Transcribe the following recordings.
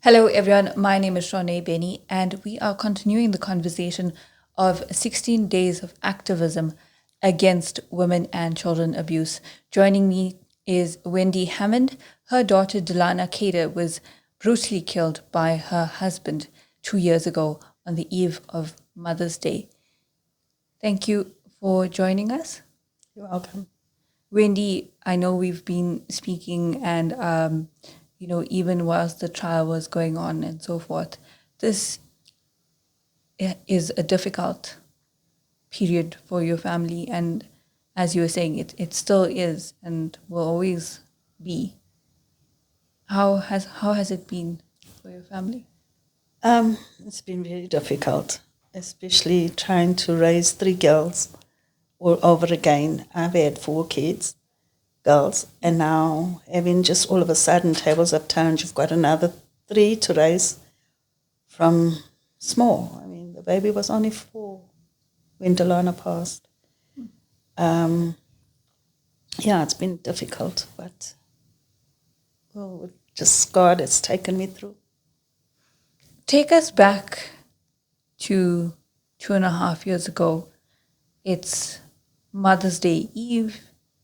Hello, everyone. My name is Shanae Benny, and we are continuing the conversation of 16 days of activism against women and children abuse. Joining me is Wendy Hammond. Her daughter, Delana Cader, was brutally killed by her husband 2 years ago on the eve of Mother's Day. Thank you for joining us. You're welcome. Wendy, I know we've been speaking and even whilst the trial was going on and so forth, this is a difficult period for your family. And as you were saying, it still is and will always be. How has it been for your family? It's been very difficult, especially trying to raise 3 girls all over again. I've had 4 kids, girls, and now having just all of a sudden tables have turned, you've got another 3 to raise from small. I mean, the baby was only 4 when Delana passed. It's been difficult, but just God has taken me through. Take us back to 2.5 years ago. It's Mother's Day Eve.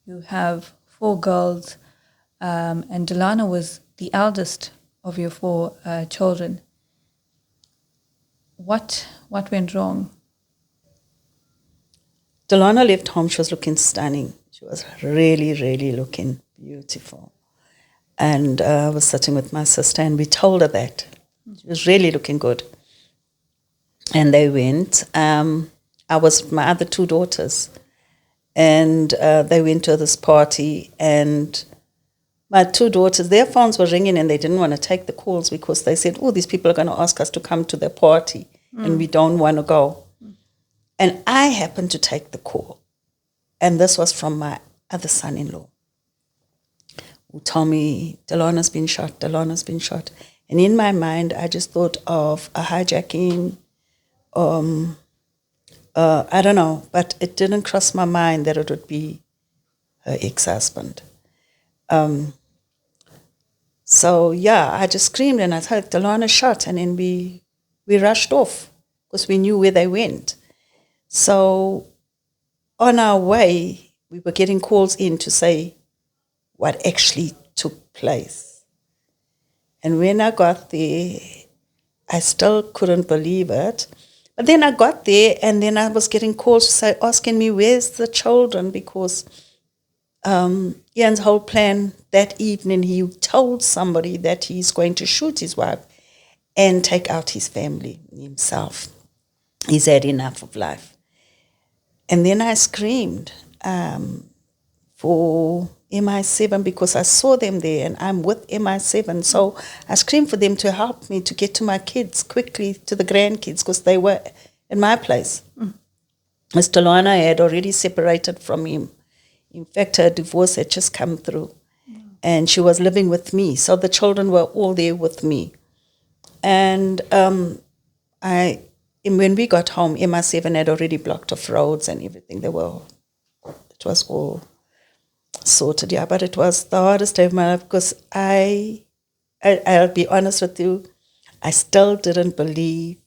You have 4 girls, and Delana was the eldest of your 4 children. What went wrong? Delana left home. She was looking stunning. She was really, really looking beautiful. And I was sitting with my sister, and we told her that. She was really looking good. And they went. I was with my other 2 daughters. And they went to this party. And my 2 daughters, their phones were ringing, and they didn't want to take the calls because they said, these people are going to ask us to come to their party. And we don't want to go. And I happened to take the call. And this was from my other son-in-law, who told me, Delana's been shot. And in my mind, I just thought of a hijacking. I don't know, but it didn't cross my mind that it would be her ex-husband. I just screamed and I said, Delana shot. And then we rushed off because we knew where they went. So on our way, we were getting calls in to say what actually took place. And when I got there, I still couldn't believe it. But then I got there, and then I was getting calls asking me, where's the children? Because Ian's whole plan that evening, he told somebody that he's going to shoot his wife and take out his family himself. He's had enough of life. And then I screamed for MI7 because I saw them there and I'm with MI7. So I screamed for them to help me to get to my kids quickly, to the grandkids, because they were in my place. Miss Delana had already separated from him. In fact, her divorce had just come through. And she was living with me. So the children were all there with me. And when we got home, MI7 had already blocked off roads and everything. It was all sorted, but it was the hardest day of my life because I'll be honest with you, I still didn't believe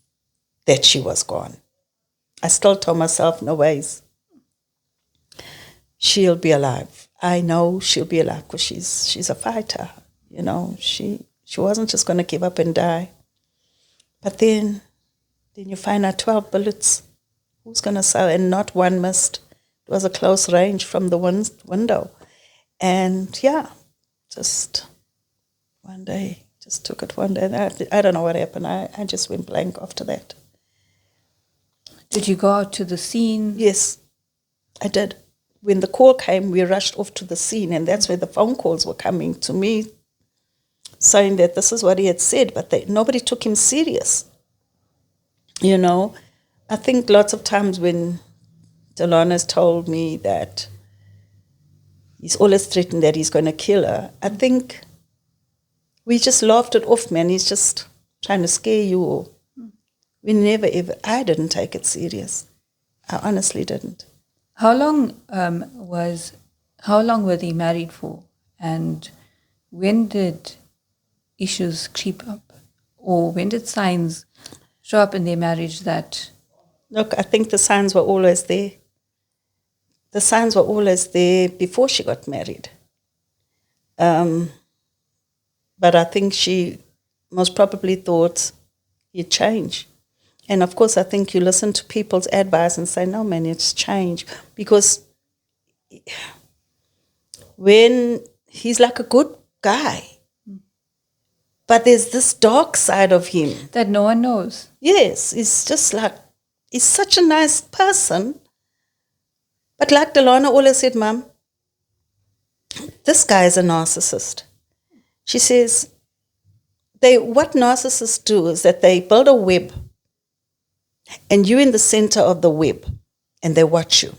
that she was gone. I still told myself, no ways. She'll be alive. I know she'll be alive because she's a fighter. She wasn't just going to give up and die. But then you find out 12 bullets. Who's going to sell? And not one missed. It was a close range from the window. And just one day, just took it one day. I don't know what happened. I just went blank after that. Did you go out to the scene? Yes, I did. When the call came, we rushed off to the scene, and that's where the phone calls were coming to me saying that this is what he had said, but nobody took him serious. I think lots of times when Delana's told me that he's always threatened that he's going to kill her, I think we just laughed it off, man. He's just trying to scare you. We never ever, I didn't take it serious. I honestly didn't. How long were they married for? And when did issues creep up? or when did signs show up in their marriage that... Look, I think the signs were always there. The signs were always there before she got married. But I think she most probably thought he'd change. And of course, I think you listen to people's advice and say, no, man, it's changed. Because when he's like a good guy, but there's this dark side of him. That no one knows. Yes, it's just like, he's such a nice person. But like Delana always said, Mom, this guy is a narcissist. She says, what narcissists do is that they build a web and you're in the center of the web and they watch you.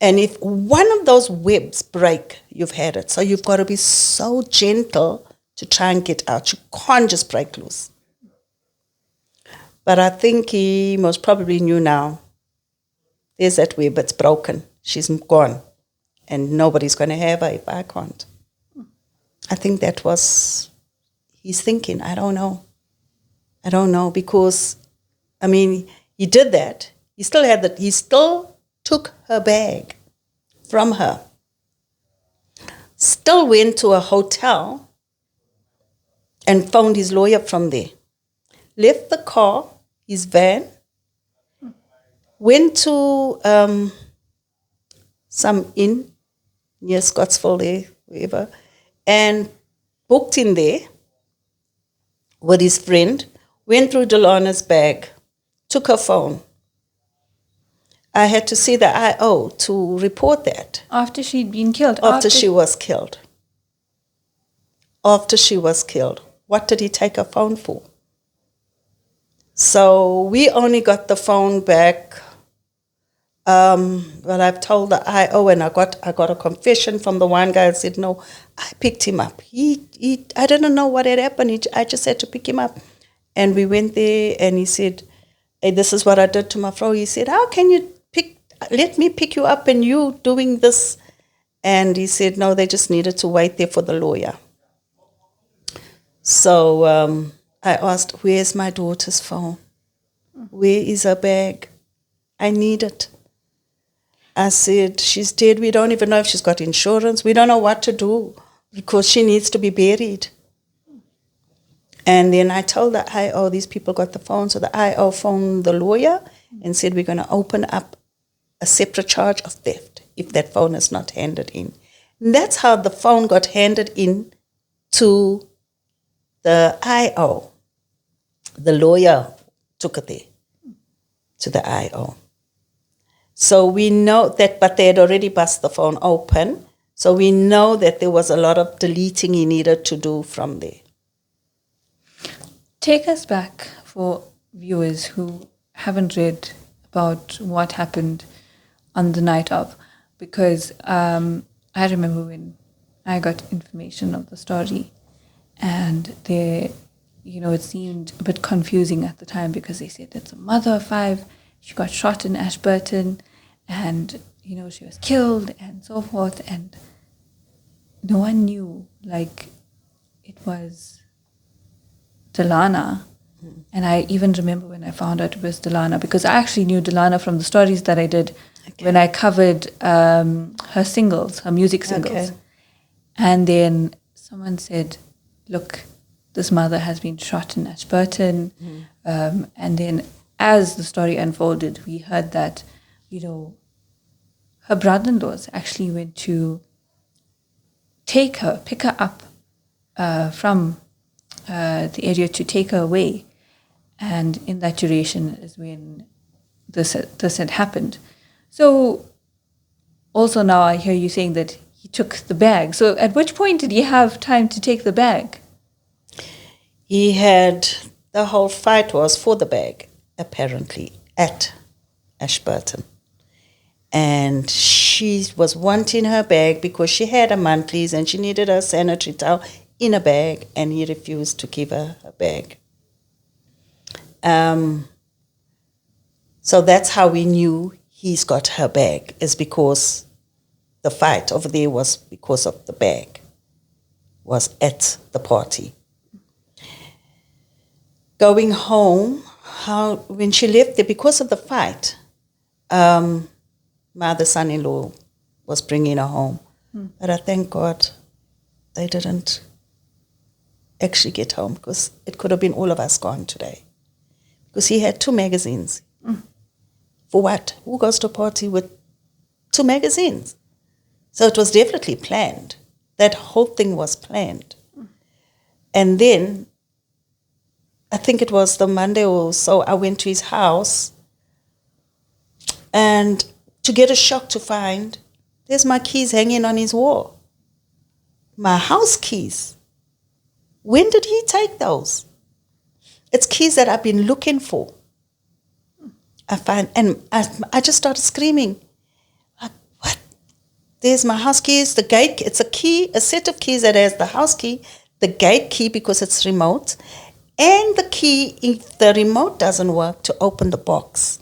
And if one of those webs break, you've had it. So you've got to be so gentle to try and get out. You can't just break loose. But I think he most probably knew now, there's that web, it's broken. She's gone. And nobody's going to have her if I can't. I think that was his thinking. I don't know because, I mean, he did that. He still took her bag from her. Still went to a hotel and found his lawyer from there. Left the car, his van, went to some inn near Scottsville there, wherever, and booked in there with his friend, went through Delana's bag, took her phone. I had to see the IO to report that. After she'd been killed? After she was killed. After she was killed. What did he take her phone for? So we only got the phone back. Well, I've told the IO, and I got a confession from the one guy and said, no, I picked him up. I didn't know what had happened. I just had to pick him up. And we went there, and he said, hey, this is what I did to my fro. He said, how can you let me pick you up and you doing this? And he said, no, they just needed to wait there for the lawyer. So I asked, where's my daughter's phone? Where is her bag? I need it. I said, she's dead. We don't even know if she's got insurance. We don't know what to do because she needs to be buried. And then I told the IO, these people got the phone. So the IO phoned the lawyer and said, we're going to open up a separate charge of theft if that phone is not handed in. And that's how the phone got handed in to the IO. The lawyer took it there to the IO. So we know that, but they had already bust the phone open. So we know that there was a lot of deleting he needed to do from there. Take us back for viewers who haven't read about what happened on the night of, because I remember when I got information of the story, and it seemed a bit confusing at the time because they said it's a mother of 5. She got shot in Ashburton, and she was killed and so forth, and no one knew it was Delana. And I even remember when I found out it was Delana, because I actually knew Delana from the stories that I did when I covered her singles, her music singles. Okay. And then someone said, look, this mother has been shot in Ashburton. And then as the story unfolded, we heard that, her brother-in-laws actually went to pick her up from the area to take her away. And in that duration is when this had happened. So also now I hear you saying that he took the bag. So at which point did he have time to take the bag? He had, the whole fight was for the bag, apparently, at Ashburton. And she was wanting her bag because she had a monthlies and she needed her sanitary towel in a bag, and he refused to give her a bag. So that's how we knew he's got her bag, is because the fight over there was because of the bag, was at the party. going home, how when she left there, because of the fight, my other son-in-law was bringing her home. But I thank God they didn't actually get home, because it could have been all of us gone today. Because he had 2 magazines. For what? Who goes to a party with 2 magazines? So it was definitely planned. That whole thing was planned. And then, I think it was the Monday or so, I went to his house, and to get a shock to find, there's my keys hanging on his wall. My house keys. When did he take those? It's keys that I've been looking for. I just started screaming. Like, what? There's my house keys, the gate. It's a key, a set of keys that has the house key, the gate key because it's remote, and the key, if the remote doesn't work, to open the box.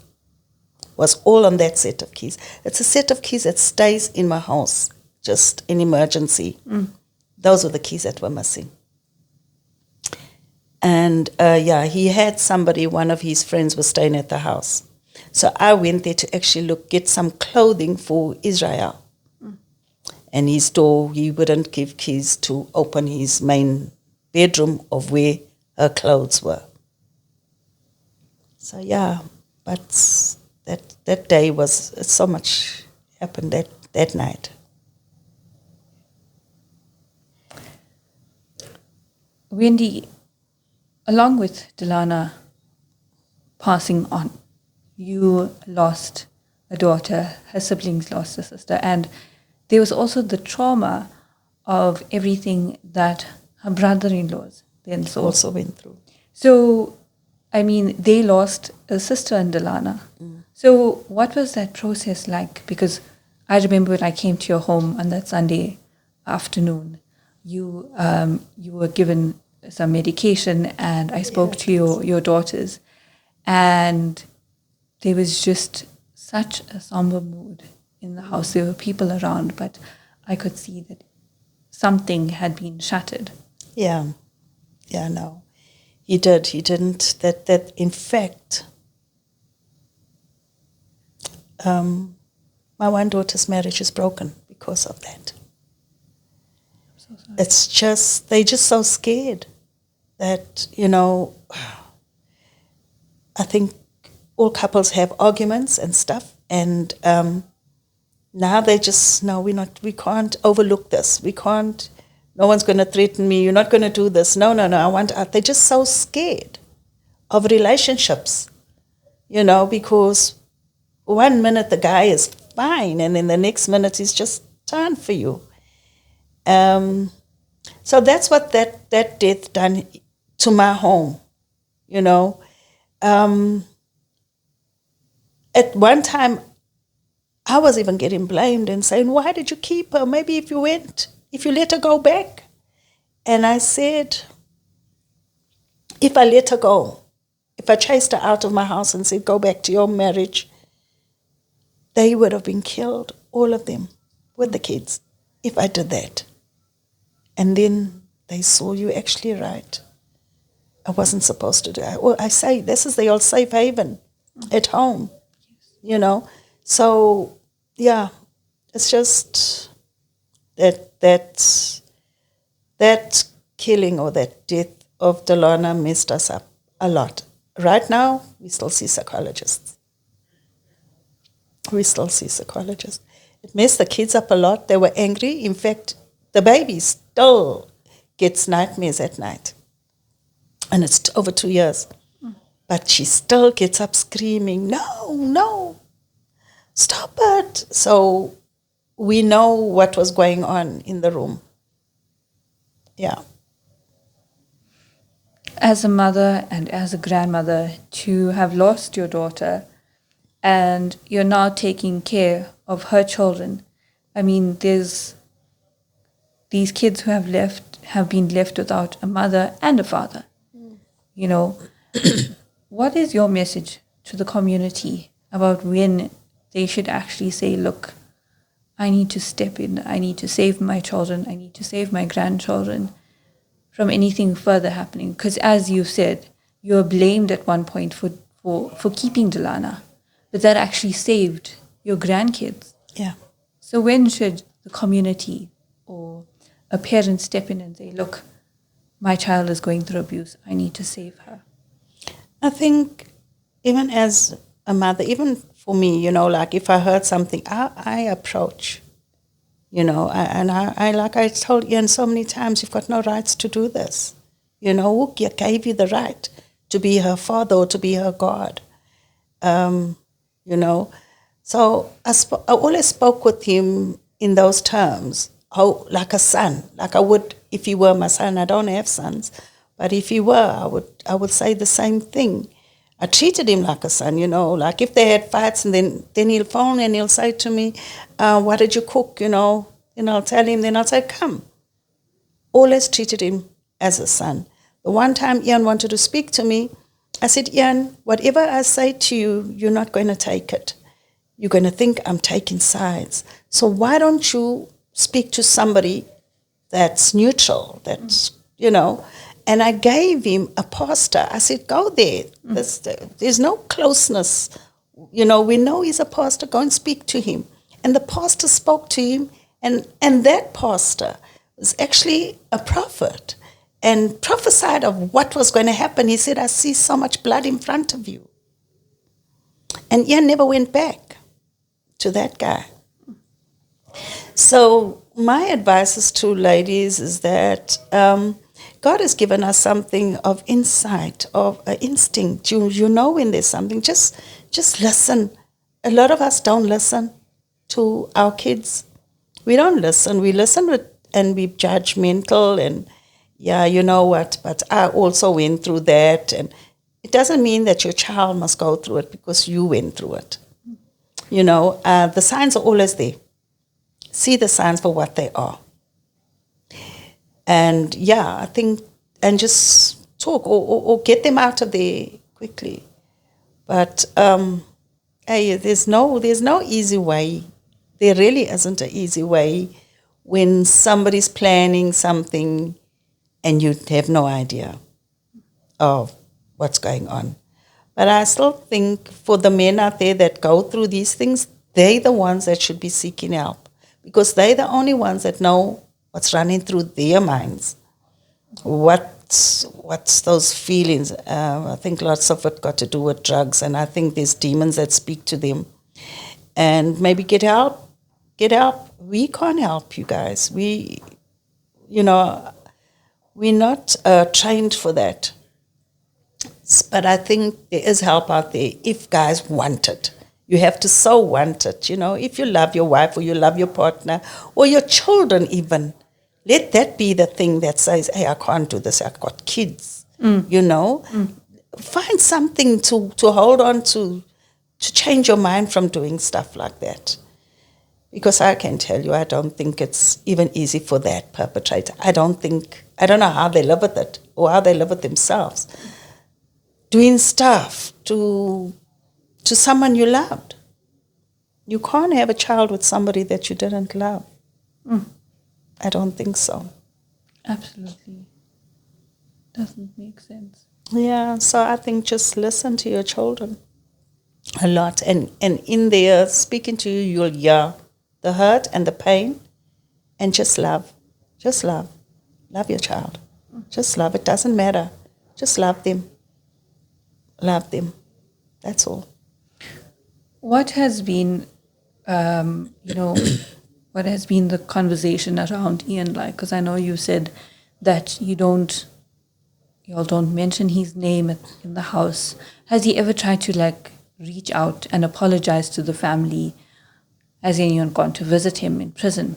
Was all on that set of keys. It's a set of keys that stays in my house, just in emergency. Those were the keys that were missing. And he had somebody, one of his friends was staying at the house. So I went there to actually get some clothing for Israel. And his door, he wouldn't give keys to open his main bedroom of where her clothes were. So but that day was, so much happened that night. Wendy, along with Delana passing on, you lost a daughter, her siblings lost a sister, and there was also the trauma of everything that her brother-in-laws then also went through. So, I mean, they lost a sister in Delana. So what was that process like? Because I remember when I came to your home on that Sunday afternoon, you were given some medication, and I spoke to your daughters, and there was just such a somber mood in the house. There were people around, but I could see that something had been shattered. Yeah, no. He did. He didn't. That in fact, my one daughter's marriage is broken because of that. I'm so sorry. It's just, they're just so scared that, I think all couples have arguments and stuff, and now they just, no, we can't overlook this. We can't, no one's going to threaten me. You're not going to do this. No, I want out. They're just so scared of relationships, because one minute the guy is fine, and then the next minute he's just turned for you. So that's what that death done to my home, At one time, I was even getting blamed and saying, why did you keep her? Maybe if you let her go back. And I said, if I let her go, if I chased her out of my house and said, go back to your marriage, they would have been killed, all of them, with the kids, if I did that. And then they saw you actually right. I wasn't supposed to do it. Well, I say, this is the old safe haven at home, So, it's just that killing or that death of Delana messed us up a lot. Right now, we still see psychologists. It messed the kids up a lot. They were angry. In fact, the baby still gets nightmares at night. And it's over 2 years. But she still gets up screaming, no, stop it. So we know what was going on in the room. Yeah. As a mother and as a grandmother, to have lost your daughter and you're now taking care of her children. I mean, there's these kids who have been left without a mother and a father. What is your message to the community about when they should actually say, look, I need to step in, I need to save my children, I need to save my grandchildren from anything further happening? Because as you said, you were blamed at one point for keeping Delana, but that actually saved your grandkids. Yeah. So when should the community or a parent step in and say, look, my child is going through abuse, I need to save her? I think even as a mother, even for me, you know, like if I heard something, I approach, you know, I like I told Ian so many times, you've got no rights to do this. You know, who gave you the right to be her father or to be her God? You know, so I always spoke with him in those terms, like a son, like I would if he were my son. I don't have sons, but if he were, I would say the same thing. I treated him like a son, you know, like if they had fights, and then he'll phone and he'll say to me, what did you cook, you know? And I'll tell him, then I'll say, come. Always treated him as a son. The one time Ian wanted to speak to me, I said, Ian, whatever I say to you, you're not going to take it. You're going to think I'm taking sides. So why don't you speak to somebody that's neutral, that's, you know? And I gave him a pastor. I said, go there. There's no closeness. You know, we know he's a pastor. Go and speak to him. And the pastor spoke to him, and that pastor was actually a prophet and prophesied of what was going to happen. He said, I see so much blood in front of you. And Ian never went back to that guy. So my advice is to ladies is that God has given us something of insight, of instinct. You know when there's something, just listen. A lot of us don't listen to our kids. We don't listen. We listen and we judgmental and, yeah, you know what, but I also went through that. And it doesn't mean that your child must go through it because you went through it. You know, the signs are always there. See the signs for what they are. And yeah, I think, and just talk or get them out of there quickly. But hey, there's no easy way. There really isn't an easy way when somebody's planning something and you have no idea of what's going on. But I still think for the men out there that go through these things, they're the ones that should be seeking help because they're the only ones that know what's running through their minds. What's those feelings? I think lots of it got to do with drugs, and I think there's demons that speak to them. And maybe get help. Get help. We can't help you guys. We're not trained for that. But I think there is help out there if guys want it. You have to so want it, you know. If you love your wife or you love your partner or your children even, let that be the thing that says, hey, I can't do this. I've got kids, you know. Find something to hold on to change your mind from doing stuff like that. Because I can tell you, I don't think it's even easy for that perpetrator. I don't know how they live with it or how they live with themselves. Doing stuff to someone you loved. You can't have a child with somebody that you didn't love. I don't think so. Absolutely. Doesn't make sense. Yeah, so I think just listen to your children a lot. And in there, speaking to you, you'll hear the hurt and the pain, and just love. Just love. Love your child. Just love. It doesn't matter. Just love them. Love them. That's all. What has been, what has been the conversation around Ian like? Because I know you said that you all don't mention his name in the house. Has he ever tried to reach out and apologize to the family? Has anyone gone to visit him in prison?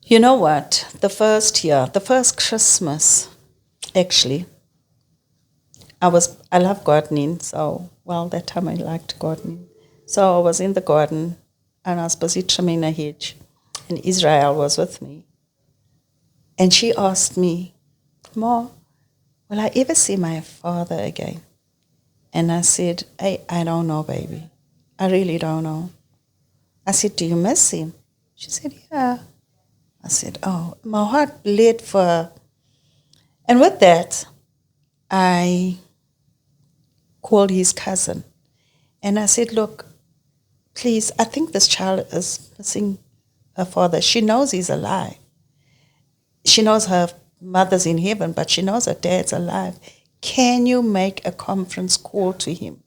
You know what? The first Christmas, actually, I love gardening, so, that time I liked gardening. So I was in the garden, and I was busy trimming a hedge, and Israel was with me. And she asked me, Ma, will I ever see my father again? And I said, hey, I don't know, baby. I really don't know. I said, do you miss him? She said, yeah. I said, oh, my heart bled for her. And with that, I called his cousin and I said, look, please, I think this child is missing her father. She knows he's alive. She knows her mother's in heaven, but she knows her dad's alive. Can you make a conference call to him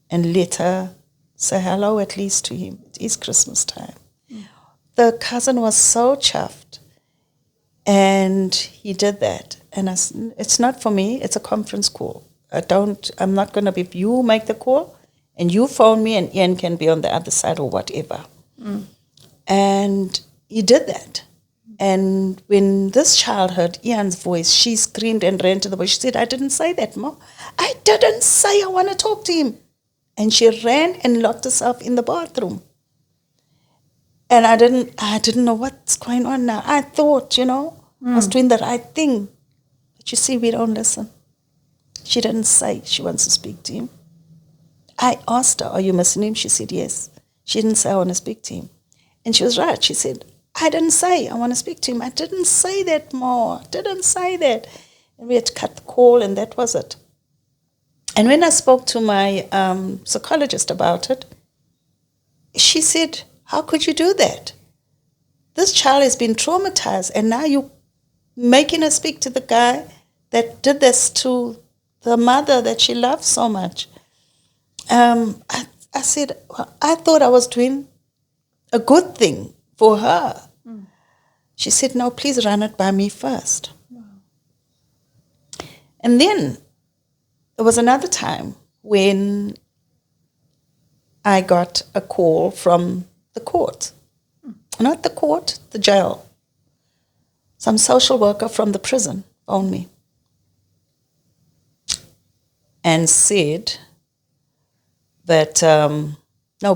and let her say hello at least to him? It is Christmas time. The cousin was so chuffed, and he did that. And I said, it's not for me, it's a conference call. I'm not going to be, you make the call, and you phone me, and Ian can be on the other side or whatever. And he did that. And when this child heard Ian's voice, she screamed and ran to the bush. She said, I didn't say that, Mom. I didn't say I want to talk to him. And she ran and locked herself in the bathroom. And I didn't know what's going on now. I thought, I was doing the right thing. But you see, we don't listen. She didn't say she wants to speak to him. I asked her, are you missing him? She said, yes. She didn't say I want to speak to him. And she was right. She said, I didn't say I want to speak to him. I didn't say that, Ma. I didn't say that. And we had to cut the call, and that was it. And when I spoke to my psychologist about it, she said, how could you do that? This child has been traumatized, and now you're making her speak to the guy that did this to the mother that she loves so much. I said, well, I thought I was doing a good thing for her. She said, no, please run it by me first. Wow. And then there was another time when I got a call from the court. Not the court, the jail. Some social worker from the prison phoned me and said that,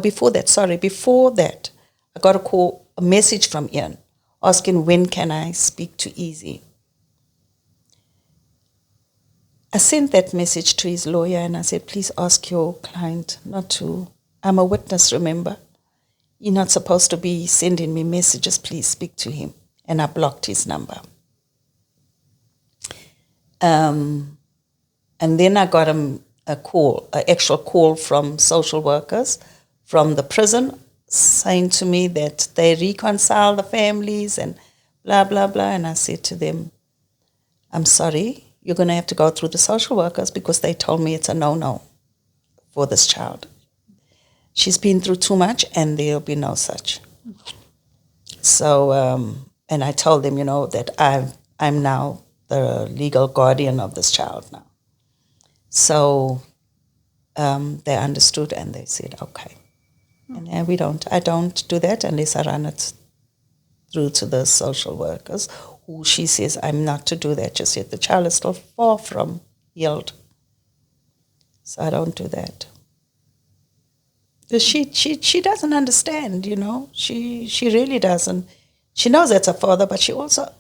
before that, I got a message from Ian asking when can I speak to Easy. I sent that message to his lawyer and I said, please ask your client not to, I'm a witness, remember? You're not supposed to be sending me messages, please speak to him. And I blocked his number. And then I got an actual call from social workers from the prison saying to me that they reconcile the families and blah, blah, blah. And I said to them, I'm sorry, you're going to have to go through the social workers because they told me it's a no-no for this child. She's been through too much and there'll be no such. So, and I told them, that I'm now the legal guardian of this child now. So they understood and they said, okay. And I don't do that unless I run it through to the social workers, who she says I'm not to do that just yet. The child is still far from healed. So I don't do that. She doesn't understand, She really doesn't. She knows that's her father, but she also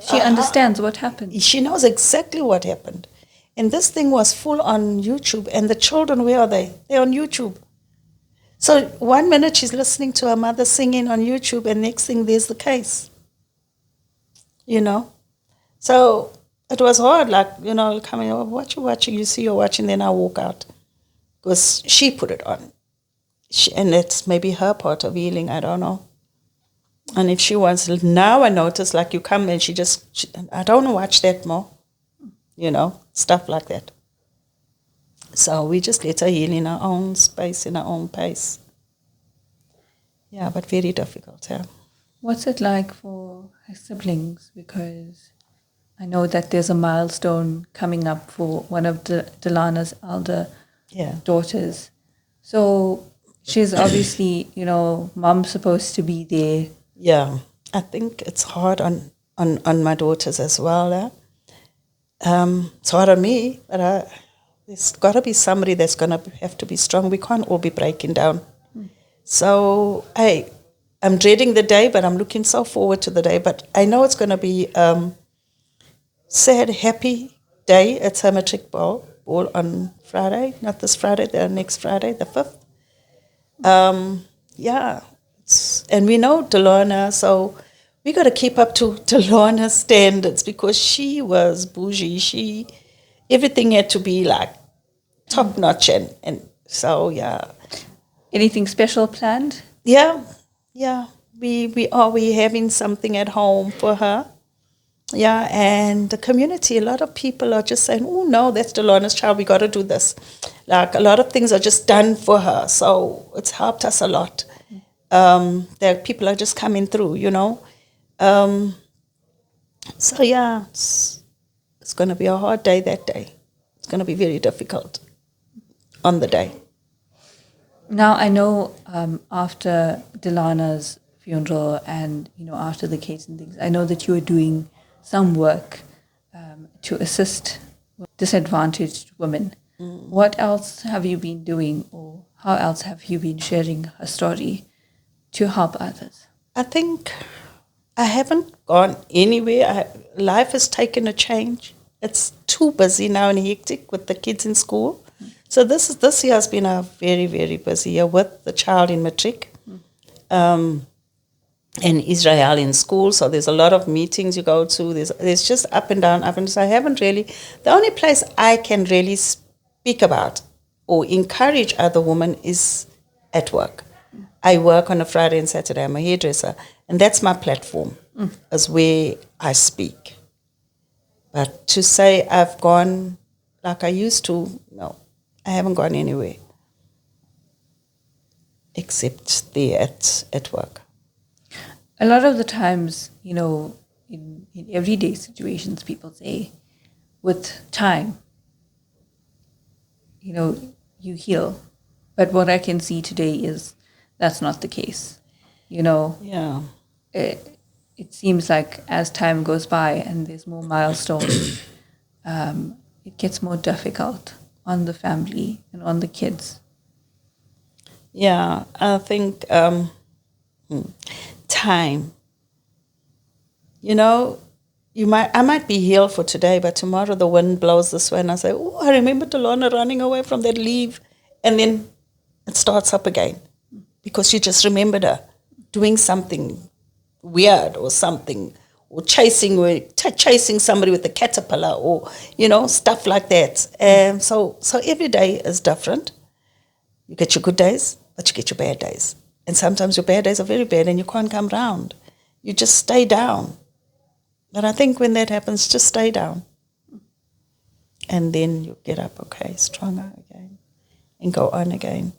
she understands what happened. She knows exactly what happened. And this thing was full on YouTube, and the children, where are they? They're on YouTube. So 1 minute she's listening to her mother singing on YouTube, and next thing there's the case. So it was hard, coming over, what you watching, you see you're watching, then I walk out. Because she put it on. And it's maybe her part of healing, I don't know. And if she wants, now I notice, you come and I don't want to watch that more. Stuff like that. So we just let her heal in our own space, in our own pace. Yeah, but very difficult, yeah. What's it like for her siblings? Because I know that there's a milestone coming up for one of Delana's elder daughters. So she's obviously, mom's supposed to be there. Yeah, I think it's hard on my daughters as well. It's hard on me, but there's got to be somebody that's going to have to be strong. We can't all be breaking down. So, I'm dreading the day, but I'm looking so forward to the day. But I know it's going to be sad, happy day. It's her matric ball on Friday, not this Friday, the next Friday, the 5th. And we know Delana, so we got to keep up to Delana's standards because she was bougie. She everything had to be like top notch, and so yeah. Anything special planned? Yeah. We having something at home for her. Yeah, and the community, a lot of people are just saying, oh no, that's Delana's child, we got to do this. Like a lot of things are just done for her, so it's helped us a lot. That people are just coming through, you know. So yeah, it's going to be a hard day that day. It's going to be very difficult on the day. Now, I know after Delana's funeral and, after the case and things, I know that you were doing some work to assist disadvantaged women. What else have you been doing, or how else have you been sharing her story to help others? I think I haven't gone anywhere. Life has taken a change. It's too busy now and hectic with the kids in school. So this year has been a very, very busy year with the child in matric. In Israel in school, so there's a lot of meetings you go to. There's just up and down, up and down. So I haven't really. The only place I can really speak about or encourage other women is at work. I work on a Friday and Saturday. I'm a hairdresser, and that's my platform, is where I speak. But to say I've gone like I used to, no, I haven't gone anywhere except there at work. A lot of the times, in everyday situations, people say, with time, you heal. But what I can see today is that's not the case. Yeah. It seems like as time goes by and there's more milestones, it gets more difficult on the family and on the kids. Yeah, I think time. I might be healed for today, but tomorrow the wind blows this way and I say, oh, I remember Delana running away from that leave. And then it starts up again because you just remembered her doing something weird or something, or chasing somebody with a caterpillar, or, stuff like that. So every day is different. You get your good days, but you get your bad days. And sometimes your bad days are very bad and you can't come round. You just stay down. But I think when that happens, just stay down. And then you get up, okay, stronger again, and go on again.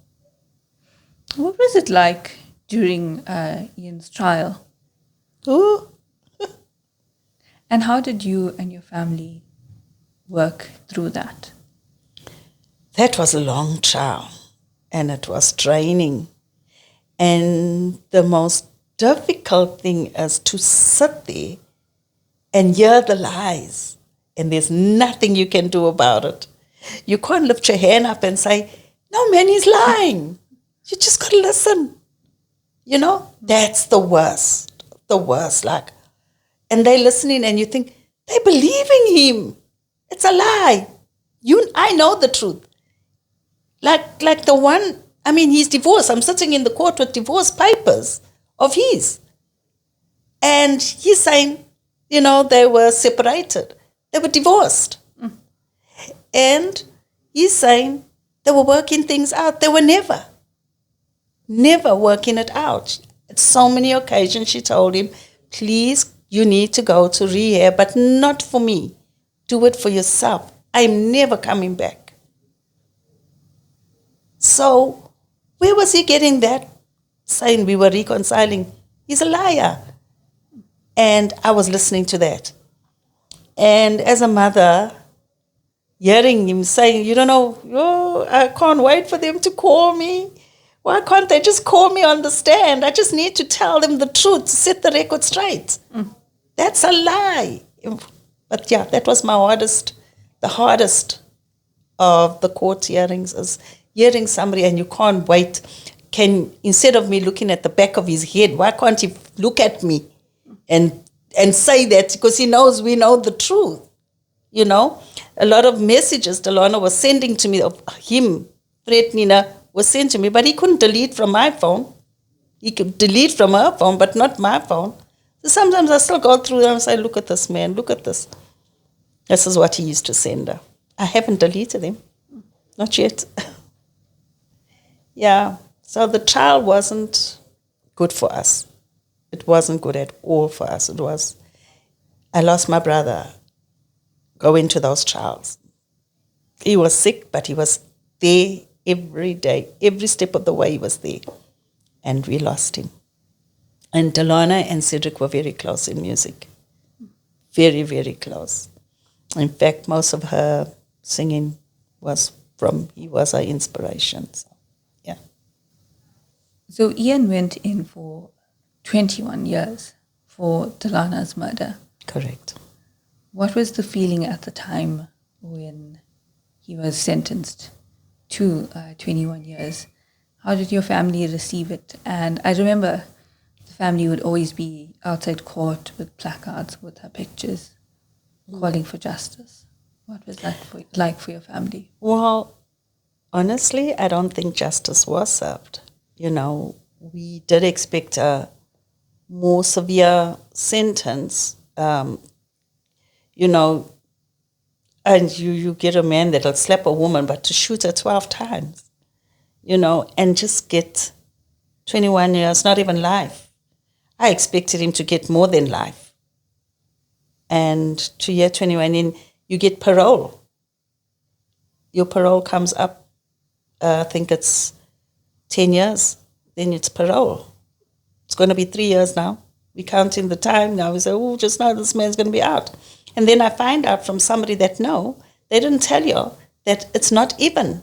What was it like during Ian's trial? Ooh. And how did you and your family work through that? That was a long trial, and it was draining. And the most difficult thing is to sit there and hear the lies, and there's nothing you can do about it. You can't lift your hand up and say, no, man, he's lying. You just got to listen. That's the worst. And they're listening and you think, they believe in him. It's a lie. I know the truth. Like the one, he's divorced. I'm sitting in the court with divorce papers of his. And he's saying, they were separated. They were divorced. And he's saying they were working things out. They were never working it out. At so many occasions she told him, please, you need to go to rehab, but not for me. Do it for yourself. I'm never coming back. So where was he getting that? Saying we were reconciling. He's a liar. And I was listening to that. And as a mother, hearing him saying, I can't wait for them to call me. Why can't they just call me on the stand? I just need to tell them the truth, to set the record straight. That's a lie. But yeah, that was the hardest of the court hearings, is hearing somebody and you can't wait. Instead of me looking at the back of his head, why can't he look at me and say that? Because he knows we know the truth. A lot of messages Delana was sending to me of him threatening her was sent to me, but he couldn't delete from my phone. He could delete from her phone, but not my phone. So sometimes I still go through them and say, look at this, man, look at this. This is what he used to send her. I haven't deleted them. Not yet. Yeah. So the trial wasn't good for us. It wasn't good at all for us. I lost my brother going to those trials. He was sick, but he was there every day. Every step of the way he was there. And we lost him. And Delana and Cedric were very close in music. Very, very close. In fact, most of her singing he was our inspiration. So, yeah. So Ian went in for 21 years for Delana's murder. Correct. What was the feeling at the time when he was sentenced to 21 years? How did your family receive it? And I remember the family would always be outside court with placards with her pictures, calling for justice. What was that like for your family? Well, honestly, I don't think justice was served. We did expect a more severe sentence, and you get a man that'll slap a woman, but to shoot her 12 times, and just get 21 years, not even life. I expected him to get more than life. And to year 21 in, you get parole. Your parole comes up, I think it's 10 years, then it's parole. It's going to be 3 years now. We're counting the time now. We say, just now this man's going to be out. And then I find out from somebody that they didn't tell you that it's not even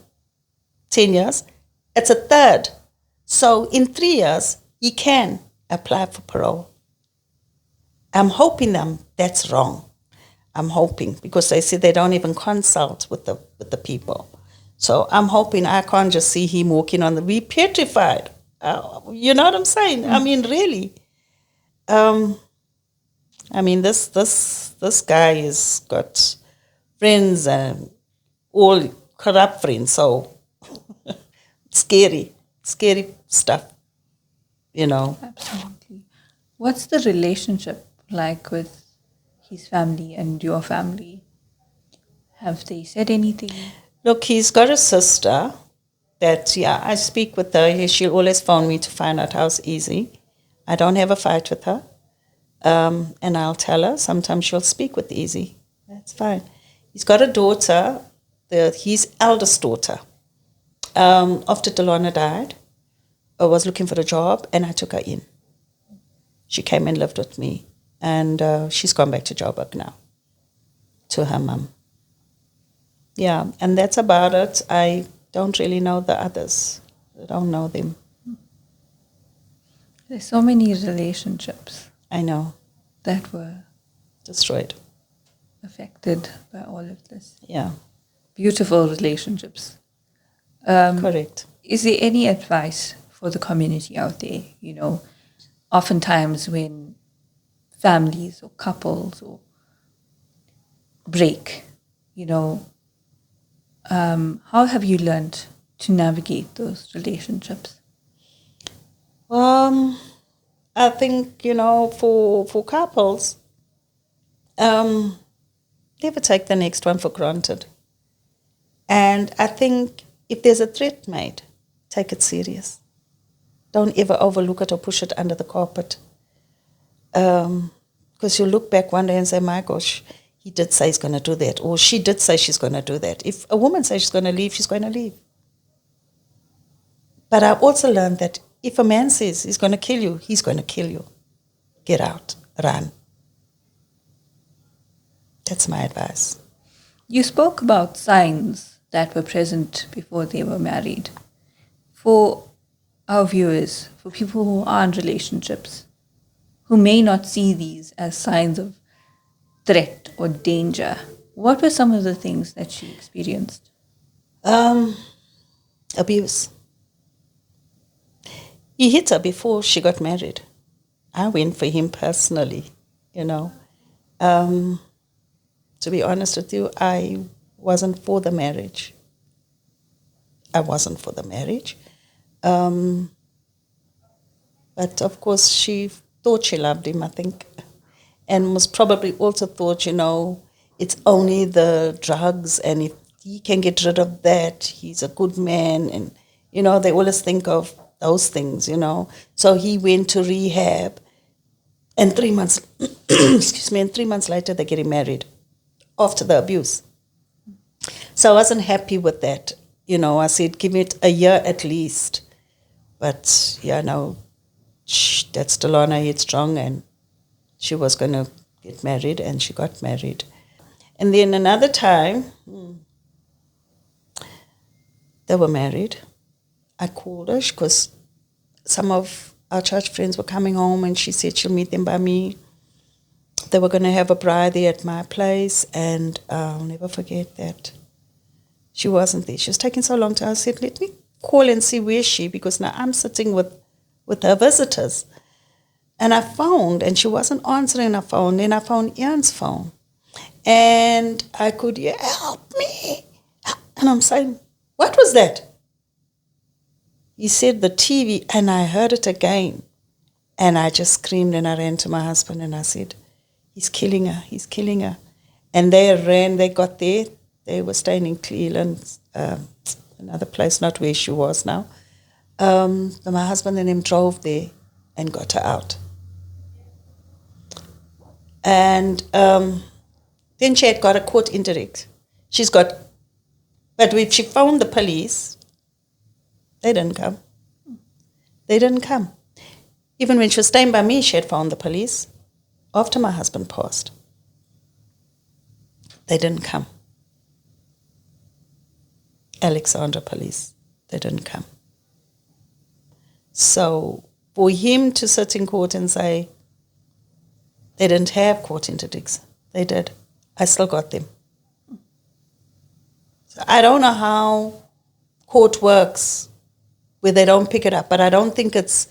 10 years, it's a third. So in 3 years, you can apply for parole. I'm hoping that's wrong. I'm hoping, because they say they don't even consult with the people. So I'm hoping I can't just see him walking on we petrified. You know what I'm saying? I mean, really. This guy has got friends and all corrupt friends, so scary stuff, Absolutely. What's the relationship like with his family and your family? Have they said anything? Look, he's got a sister that, I speak with her. She'll always phone me to find out how's Easy. I don't have a fight with her. And I'll tell her. Sometimes she'll speak with Easy. That's fine. He's got a daughter, his eldest daughter. After Delana died, I was looking for a job, and I took her in. She came and lived with me, and she's gone back to Joburg now, to her mum. Yeah, and that's about it. I don't really know the others. I don't know them. There's so many relationships. I know. That were destroyed. Affected by all of this. Yeah. Beautiful relationships. Correct. Is there any advice for the community out there? Oftentimes when families or couples or break, how have you learned to navigate those relationships? I think, for couples, never take the next one for granted. And I think if there's a threat made, take it serious. Don't ever overlook it or push it under the carpet. Because you'll look back one day and say, my gosh, he did say he's going to do that, or she did say she's going to do that. If a woman says she's going to leave, she's going to leave. But I also learned that if a man says he's going to kill you, he's going to kill you. Get out, run. That's my advice. You spoke about signs that were present before they were married. For our viewers, for people who are in relationships, who may not see these as signs of threat or danger, what were some of the things that she experienced? Abuse. He hit her before she got married. I went for him personally, To be honest with you, I wasn't for the marriage. But of course, she thought she loved him, I think, and most probably also thought, it's only the drugs, and if he can get rid of that. He's a good man. And, you know, they always think of those things, you know. So he went to rehab. And 3 months, excuse me, and 3 months later, they're getting married after the abuse. So I wasn't happy with that. You know, I said, give it a year at least. But, yeah, no, that's Delana headstrong, and she was going to get married, and she got married. And then another time, they were married. I called her because some of our church friends were coming home, and she said she'll meet them by me. They were going to have a bride there at my place, and I'll never forget that. She wasn't there. She was taking so long to. I said, let me call and see where she, because now I'm sitting with her visitors. And I phoned, and she wasn't answering her phone. Then I found Ian's phone. And I could hear, help me. And I'm saying, what was that? He said the TV, and I heard it again. And I just screamed, and I ran to my husband, and I said, he's killing her, he's killing her. And they ran, they got there. They were staying in Cleveland, another place, not where she was now. My husband and him drove there and got her out. And then she had got a court interdict. But when she phoned the police, they didn't come. They didn't come. Even when she was staying by me, she had phoned the police after my husband passed. They didn't come. Alexandra police, they didn't come. So for him to sit in court and say they didn't have court interdicts, they did. I still got them. So I don't know how court works where they don't pick it up, but I don't think it's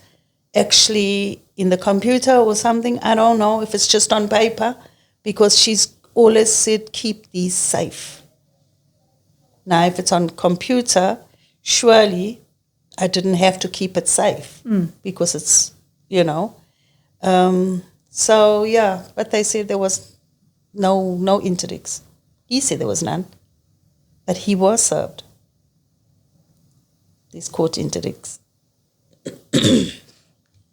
actually in the computer or something. I don't know if it's just on paper, because she's always said keep these safe. Now, if it's on computer, surely I didn't have to keep it safe because it's, you know. So, yeah, but they said there was no interdicts. He said there was none, but he was served these court interdicts.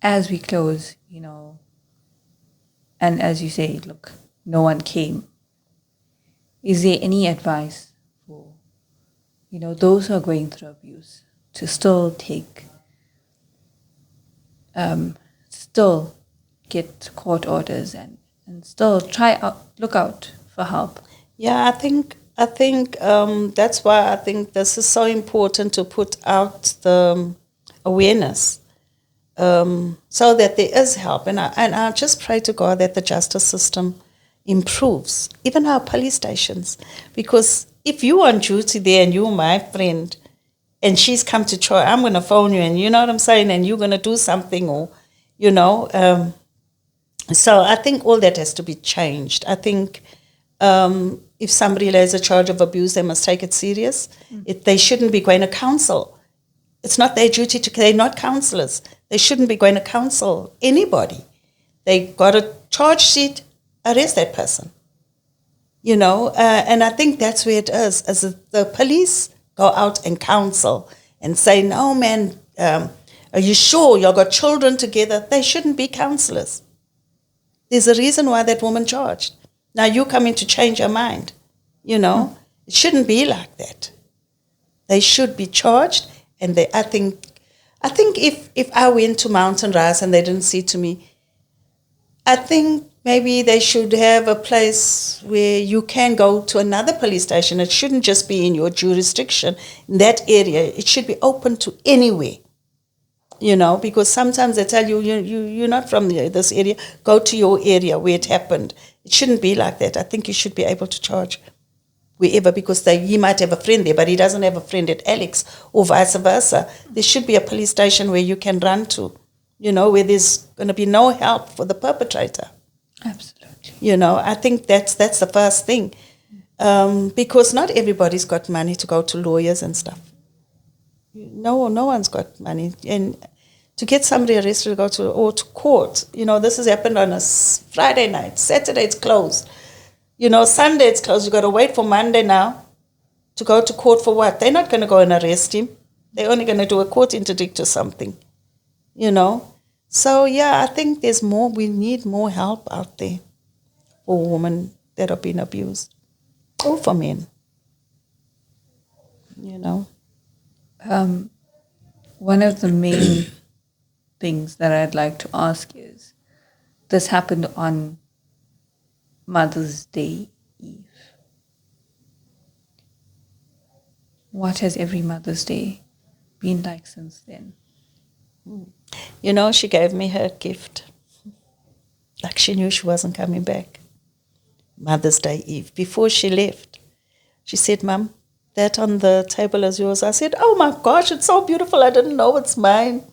As we close, you know, and as you say, look, no one came. Is there any advice for, you know, those who are going through abuse to still still get court orders and still look out for help? Yeah, I think that's why I think this is so important to put out the awareness, so that there is help. And I just pray to God that the justice system improves, even our police stations, because if you're on duty there and you're my friend and she's come to Troy, I'm going to phone you, and you know what I'm saying, and you're going to do something, or, you know. So I think all that has to be changed. I think if somebody lays a charge of abuse, they must take it serious. They shouldn't be going to counsel. It's not their duty to, they're not counselors. They shouldn't be going to counsel anybody. They got a charge sheet, arrest that person. You know, and I think that's where it is, as the police go out and counsel and say, no, man, are you sure you got children together? They shouldn't be counselors. There's a reason why that woman charged. Now you come in to change her mind, you know. It shouldn't be like that. They should be charged, and I think if I went to Mountain Rise and they didn't see to me, I think maybe they should have a place where you can go to another police station. It shouldn't just be in your jurisdiction, in that area. It should be open to anywhere, you know, because sometimes they tell you, you're not from this area, go to your area where it happened. It shouldn't be like that. I think you should be able to charge wherever, because he might have a friend there, but he doesn't have a friend at Alex, or vice versa. There should be a police station where you can run to, you know, where there's going to be no help for the perpetrator. Absolutely. You know, I think that's the first thing, because not everybody's got money to go to lawyers and stuff. No one's got money, and to get somebody arrested to go to court, you know, this has happened on a Friday night. Saturday it's closed. You know, Sunday it's closed. You got to wait for Monday now To go to court for what? They're not going to go and arrest him. They're only going to do a court interdict or something, you know. So, yeah, I think there's more. We need more help out there for women that are being abused, or for men, you know. One of the main things that I'd like to ask is, this happened on Mother's Day Eve. What has every Mother's Day been like since then? You know, she gave me her gift. Like she knew she wasn't coming back. Mother's Day Eve. Before she left, she said, Mum, that on the table is yours. I said, oh my gosh, it's so beautiful. I didn't know it's mine.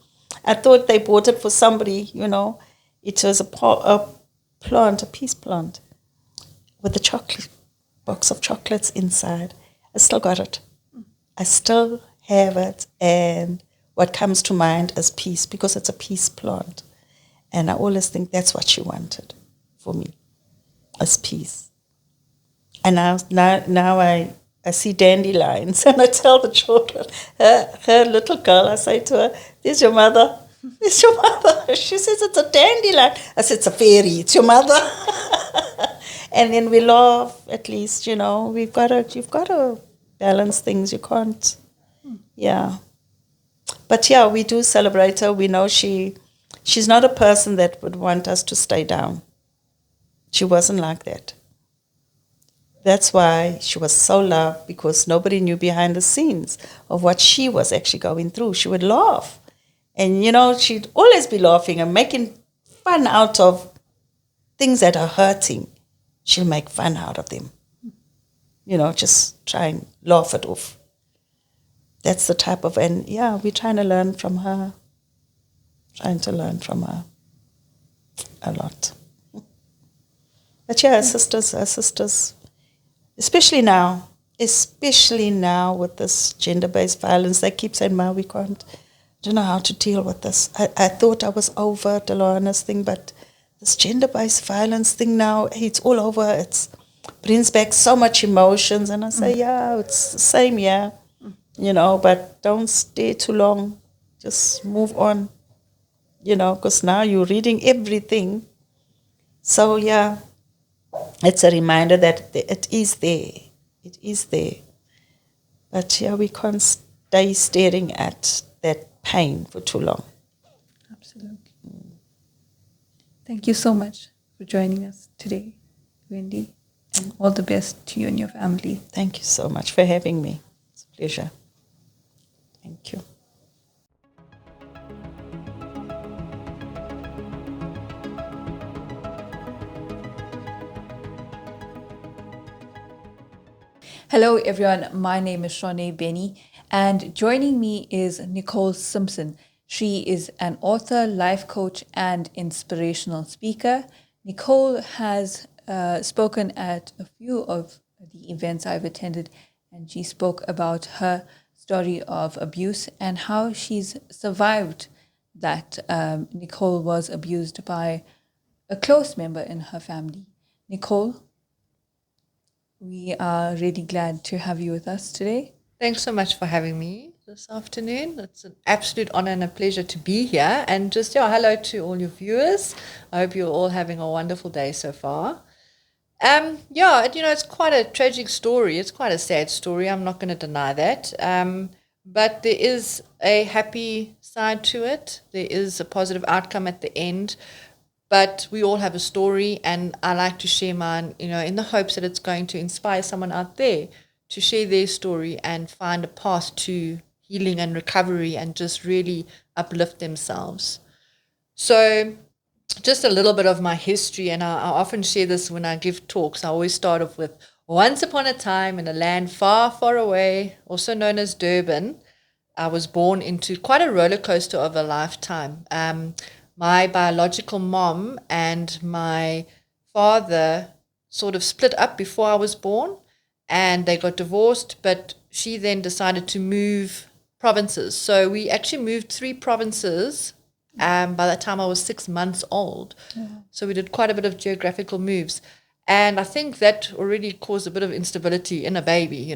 I thought they bought it for somebody, you know. It was a plant, a peace plant, with a chocolate box of chocolates inside. I still got it. I still have it, and what comes to mind is peace, because it's a peace plant. And I always think that's what she wanted for me, is peace. And now I see dandelions, and I tell the children, her little girl, I say to her, there's your mother. There's your mother. She says, it's a dandelion. I said, it's a fairy. It's your mother. And then we laugh, at least, you know. You've got to balance things. You can't, yeah. But yeah, we do celebrate her. We know she's not a person that would want us to stay down. She wasn't like that. That's why she was so loved, because nobody knew behind the scenes of what she was actually going through. She would laugh. And, you know, she'd always be laughing and making fun out of things that are hurting. She'll make fun out of them. You know, just try and laugh it off. That's the type of, and yeah, we're trying to learn from her. Trying to learn from her a lot. But yeah, our sisters, especially now with this gender-based violence, they keep saying, Ma, we can't, don't know how to deal with this. I thought I was over Delana's thing, but this gender-based violence thing now, it's all over. It brings back so much emotions. And I say, yeah, it's the same, yeah. You know, but don't stay too long. Just move on, you know, because now you're reading everything. So, yeah, it's a reminder that it is there. It is there. But, yeah, we can't stay staring at that pain for too long. Absolutely. Thank you so much for joining us today, Wendy, and all the best to you and your family. Thank you so much for having me. It's a pleasure. Thank you. Hello, everyone. My name is Shone Benny, and joining me is Nicole Simpson. She is an author, life coach, and inspirational speaker. Nicole has spoken at a few of the events I've attended, and she spoke about her story of abuse and how she's survived that. Nicole was abused by a close member in her family. Nicole, we are really glad to have you with us today. Thanks so much for having me this afternoon. It's an absolute honor and a pleasure to be here. And just, hello to all your viewers. I hope you're all having a wonderful day so far. It's quite a tragic story. It's quite a sad story. I'm not going to deny that. But there is a happy side to it. There is a positive outcome at the end. But we all have a story, and I like to share mine, in the hopes that it's going to inspire someone out there to share their story and find a path to healing and recovery and just really uplift themselves. So just a little bit of my history, and I often share this when I give talks. I always start off with, once upon a time in a land far, far away, also known as Durban, I was born into quite a roller coaster of a lifetime. My biological mom and my father sort of split up before I was born, and they got divorced, but she then decided to move provinces. So we actually moved 3 provinces by the time I was 6 months old. Yeah. So we did quite a bit of geographical moves. And I think that already caused a bit of instability in a baby,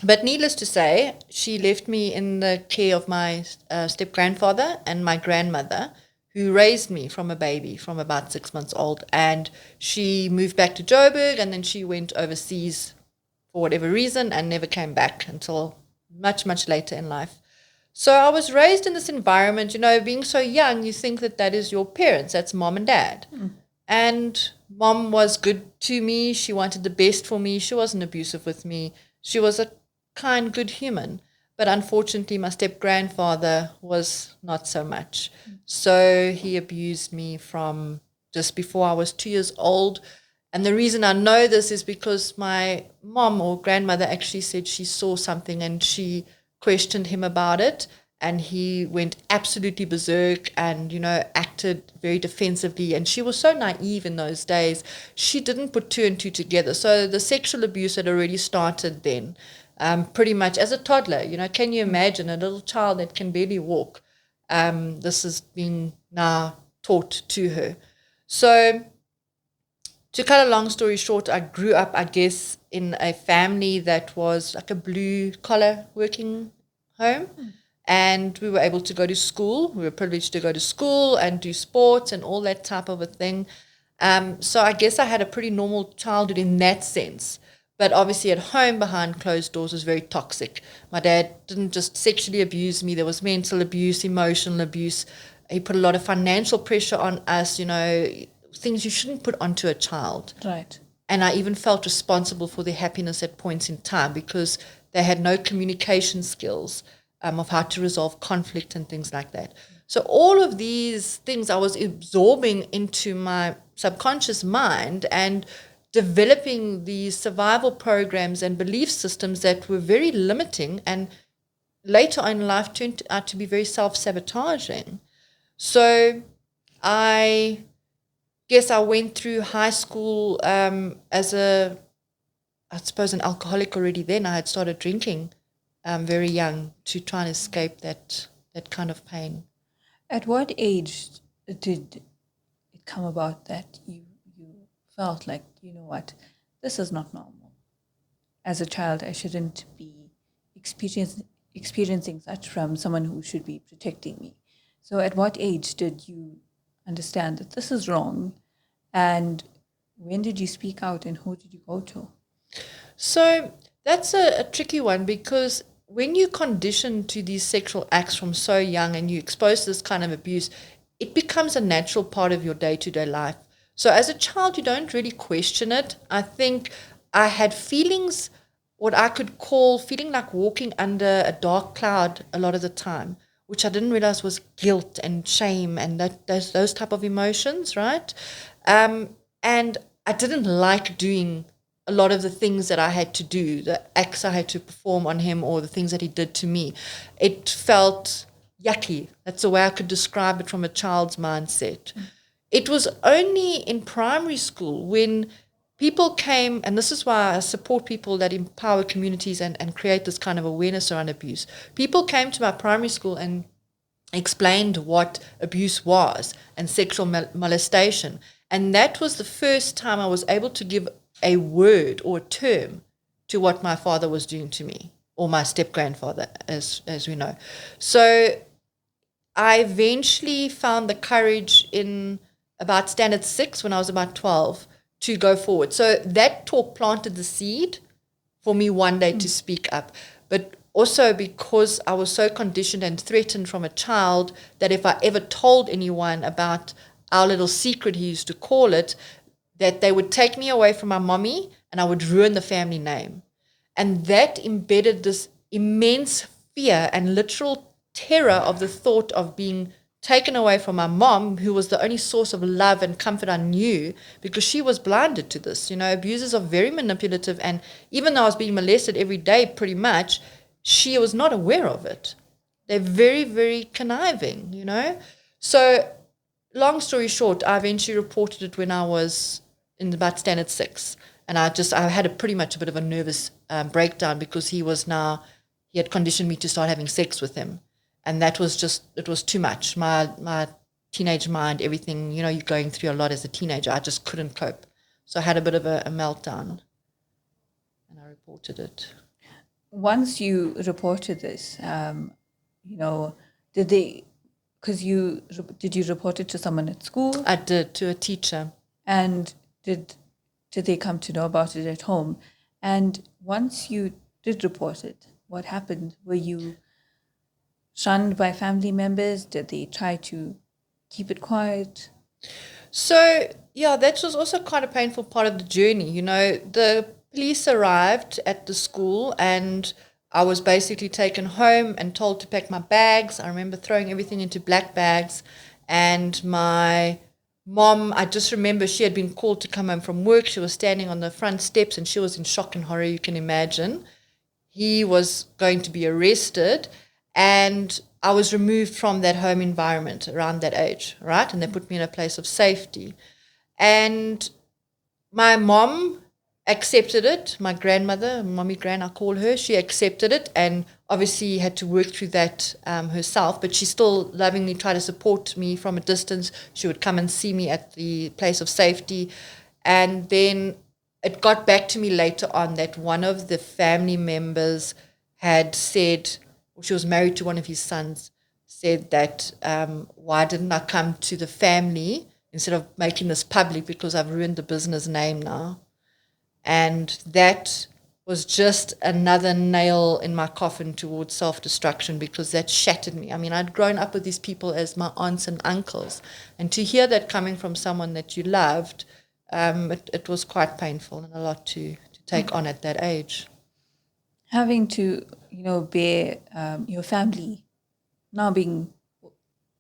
But needless to say, she left me in the care of my step-grandfather and my grandmother, who raised me from a baby, from about 6 months old. And she moved back to Joburg, and then she went overseas for whatever reason and never came back until much, much later in life. So I was raised in this environment, being so young, you think that is your parents, that's mom and dad. And mom was good to me. She wanted the best for me. She wasn't abusive with me. She was a kind, good human. But unfortunately, my step-grandfather was not so much. So he abused me from just before I was 2 years old. And the reason I know this is because my mom or grandmother actually said she saw something and she questioned him about it. And he went absolutely berserk and, acted very defensively. And she was so naive in those days, she didn't put two and two together. So the sexual abuse had already started then, pretty much as a toddler. Can you imagine a little child that can barely walk? This is being now taught to her. So to cut a long story short, I grew up, I guess, in a family that was like a blue-collar working home. And we were able to go to school. We were privileged to go to school and do sports and all that type of a thing. So I guess I had a pretty normal childhood in that sense. But obviously at home, behind closed doors, was very toxic. My dad didn't just sexually abuse me. There was mental abuse, emotional abuse. He put a lot of financial pressure on us, things you shouldn't put onto a child. Right. And I even felt responsible for their happiness at points in time because they had no communication skills of how to resolve conflict and things like that. So all of these things I was absorbing into my subconscious mind and developing these survival programs and belief systems that were very limiting and later on in life turned out to be very self-sabotaging. So I guess I went through high school as an alcoholic already then. I had started drinking very young to try and escape that kind of pain. At what age did it come about that you felt like, this is not normal? As a child, I shouldn't be experiencing such from someone who should be protecting me. So at what age did you understand that this is wrong? And when did you speak out and who did you go to? So that's a tricky one because when you condition to these sexual acts from so young and you expose to this kind of abuse, it becomes a natural part of your day-to-day life. So as a child, you don't really question it. I think I had feelings, what I could call feeling like walking under a dark cloud a lot of the time, which I didn't realize was guilt and shame and those type of emotions, right? And I didn't like doing a lot of the things that I had to do, the acts I had to perform on him or the things that he did to me. It felt yucky. That's the way I could describe it from a child's mindset. It was only in primary school when people came, and this is why I support people that empower communities and create this kind of awareness around abuse. People came to my primary school and explained what abuse was and sexual molestation. And that was the first time I was able to give a word or a term to what my father was doing to me, or my step-grandfather, as we know. So I eventually found the courage in about standard 6 when I was about 12 to go forward. So that talk planted the seed for me one day to speak up. But also because I was so conditioned and threatened from a child that if I ever told anyone about our little secret, he used to call it, that they would take me away from my mommy and I would ruin the family name. And that embedded this immense fear and literal terror of the thought of being taken away from my mom, who was the only source of love and comfort I knew, because she was blinded to this. Abusers are very manipulative, and even though I was being molested every day pretty much, she was not aware of it. They're very, very conniving, So long story short, I eventually reported it when I was in about standard 6. And I had pretty much a bit of a nervous breakdown because he had conditioned me to start having sex with him. And that was it was too much. My teenage mind, everything, you're going through a lot as a teenager. I just couldn't cope. So I had a bit of a meltdown and I reported it. once you reported this, did they? Did you report it to someone at school? I did, to a teacher. And did they come to know about it at home? And once you did report it, what happened? Were you shunned by family members? Did they try to keep it quiet? So, yeah, that was also quite a painful part of the journey. The police arrived at the school and I was basically taken home and told to pack my bags. I remember throwing everything into black bags. And my mom, I just remember she had been called to come home from work. She was standing on the front steps and she was in shock and horror, you can imagine. He was going to be arrested and I was removed from that home environment around that age, right? And they put me in a place of safety. And my mom accepted it. My grandmother, Mommy Gran, I call her, she accepted it and obviously had to work through that herself, but she still lovingly tried to support me from a distance. She would come and see me at the place of safety. And then it got back to me later on that one of the family members had said, she was married to one of his sons, said that why didn't I come to the family instead of making this public because I've ruined the business name now. And that was just another nail in my coffin towards self-destruction because that shattered me. I mean, I'd grown up with these people as my aunts and uncles. And to hear that coming from someone that you loved, it was quite painful and a lot to take on at that age. Having to, bear your family now being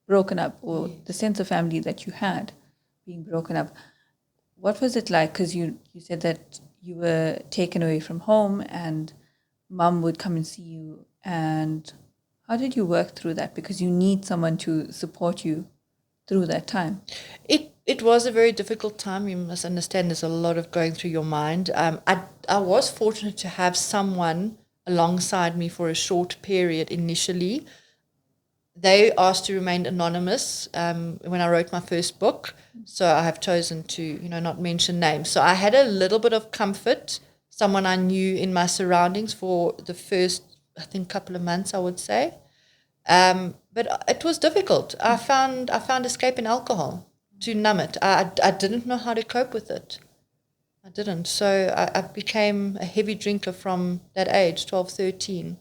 broken up, or the sense of family that you had being broken up, what was it like? Because you said that you were taken away from home and mom would come and see you. And how did you work through that? Because you need someone to support you through that time. It was a very difficult time. You must understand there's a lot of going through your mind. I was fortunate to have someone alongside me for a short period initially. They asked to remain anonymous when I wrote my first book. So I have chosen to, not mention names. So I had a little bit of comfort, someone I knew in my surroundings for the first, I think, couple of months, I would say. But it was difficult. I found escape in alcohol to numb it. I didn't know how to cope with it. I didn't. So I became a heavy drinker from that age, 12, 13.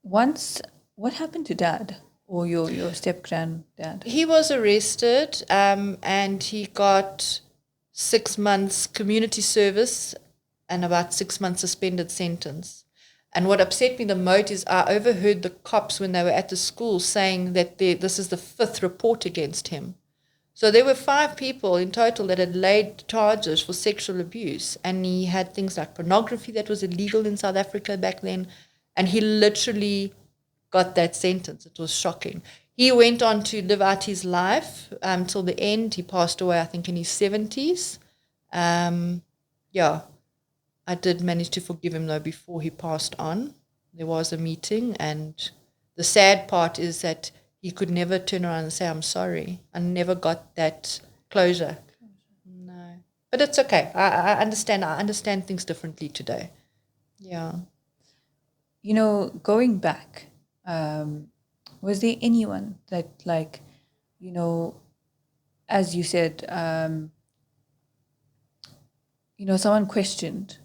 Once, what happened to Dad or your step-granddad? He was arrested and he got 6 months community service and about 6 months suspended sentence. And what upset me the most is I overheard the cops when they were at the school saying that this is the 5th report against him. So there were 5 people in total that had laid charges for sexual abuse. And he had things like pornography that was illegal in South Africa back then. And he literally got that sentence. It was shocking. He went on to live out his life till the end. He passed away, I think, in his 70s. I did manage to forgive him, though, before he passed on. There was a meeting, and the sad part is that he could never turn around and say, I'm sorry. I never got that closure. No. But it's okay. I understand. I understand things differently today. Yeah. Going back, was there anyone that, as you said, someone questioned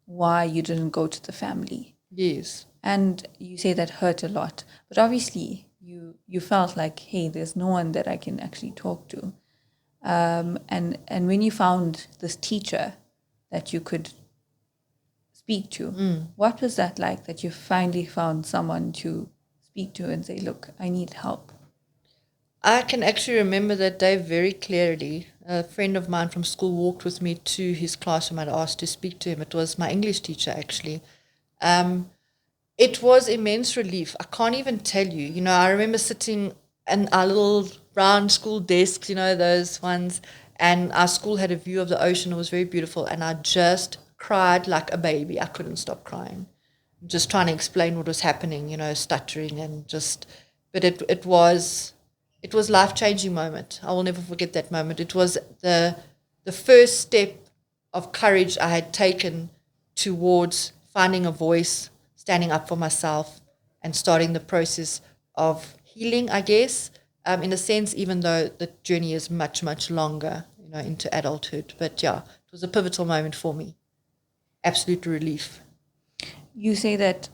why you didn't go to the family? Yes. And you say that hurt a lot. But obviously, you felt like, hey, there's no one that I can actually talk to. And when you found this teacher that you could speak to, what was that like, that you finally found someone to speak to and say, look, I need help? I can actually remember that day very clearly. A friend of mine from school walked with me to his classroom. I'd asked to speak to him. It was my English teacher, actually. It was immense relief. I can't even tell you. I remember sitting in our little brown school desks, those ones, and our school had a view of the ocean. It was very beautiful, and I just cried like a baby. I couldn't stop crying, just trying to explain what was happening, stuttering and just. But it was life-changing moment. I will never forget that moment. It was the first step of courage I had taken towards finding a voice, standing up for myself, and starting the process of healing, I guess, in a sense, even though the journey is much, much longer, into adulthood. But yeah, it was a pivotal moment for me. Absolute relief. You say that